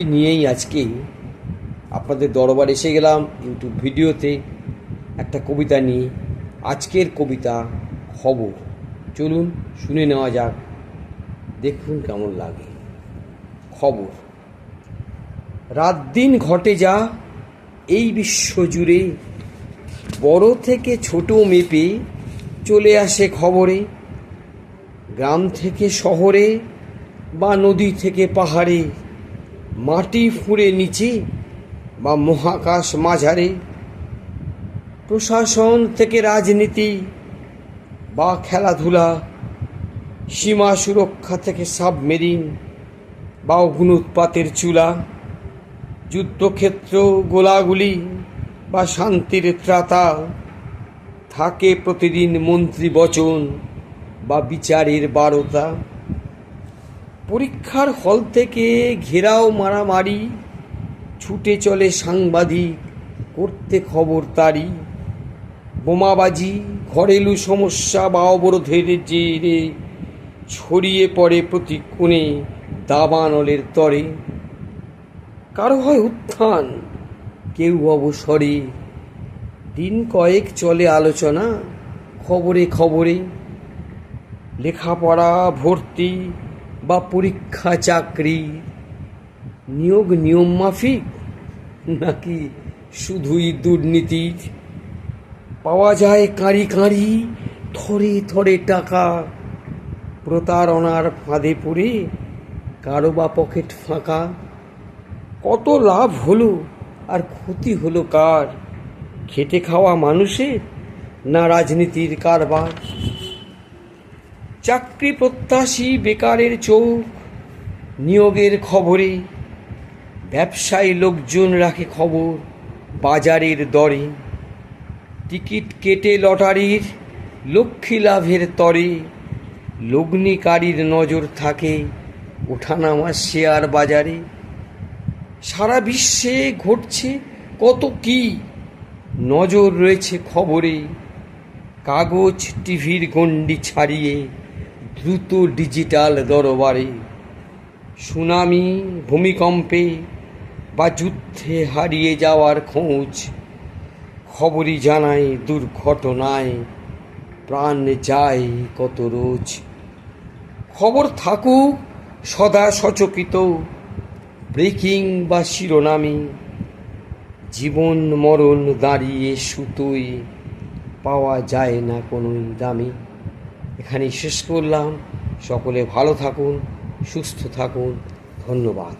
নিয়েই আজকে আপনাদের দরবারে এসে গেলাম ইউটিউব ভিডিওতে একটা কবিতা নিয়ে। আজকের কবিতা খবর। চলুন শুনে নেওয়া যাক, দেখুন কেমন লাগে। খবর। রাত দিন ঘটে যা এই বিশ্ব জুড়ে, বড় থেকে ছোট মেপে চলে আসে খবরে। গ্রাম থেকে শহরে বা নদী থেকে পাহাড়ে, মাটি ফুঁড়ে নিচে বা মহাকাশ মাঝারে, প্রশাসন থেকে রাজনীতি বা খেলাধুলা, সীমা সুরক্ষা থেকে সাবমেরিন বা অগ্নুৎপাতের চুলা, যুদ্ধক্ষেত্র গোলাগুলি বা শান্তির ত্রাতা, থাকে প্রতিদিন মন্ত্রী বচন বা বিচারের বারতা। পরীক্ষার হল থেকে ঘেরাও মারামারি, ছুটে চলে সাংবাদিক করতে খবর তারি। বোমাবাজি, ঘরেলু সমস্যা বা অবরোধের জেরে ছড়িয়ে পড়ে প্রতি কোণে দাবানলের তরে। কারো হয় উত্থান, কেউ অবসরে, দিন কয়েক চলে আলোচনা খবরে খবরে। লেখাপড়া, ভর্তি বা পরীক্ষা চাকরি, নিয়োগ নিয়ম মাফিক নাকি শুধুই দুর্নীতির। পাওয়া যায় কাঁড়ি কাঁড়ি থরে থরে টাকা, প্রতারণার ফাঁদে পড়ে কারো বা পকেট ফাঁকা। কত লাভ হলো আর ক্ষতি হলো কার, খেটে খাওয়া মানুষের না রাজনীতির কারবার। চাকরি প্রত্যাশী বেকারের চোখ নিয়োগের খবরে, ব্যবসায়ী লোকজন রাখে খবর বাজারের দরে। টিকিট কেটে লটারির লক্ষ্মী লাভের তরে, লগ্নিকারীর নজর থাকে ওঠানামা শেয়ার বাজারে। সারা বিশ্বে ঘটছে কত কি, নজর রয়েছে খবরে। কাগজ টিভির গণ্ডি ছাড়িয়ে দ্রুত ডিজিটাল দরবারে। সুনামি, ভূমিকম্পে বা যুদ্ধে হারিয়ে যাওয়ার খোঁজ, খবরই জানায় দুর্ঘটনায় প্রাণ যায় কত রোজ। খবর থাকুক সদা সচকিত, ব্রেকিং বা শিরোনামে, জীবন মরণ দাঁড়িয়ে সুতোয় পাওয়া যায় না কোনোই দামে। এখানেই শেষ করলাম। সকলে ভালো থাকুন, সুস্থ থাকুন। ধন্যবাদ।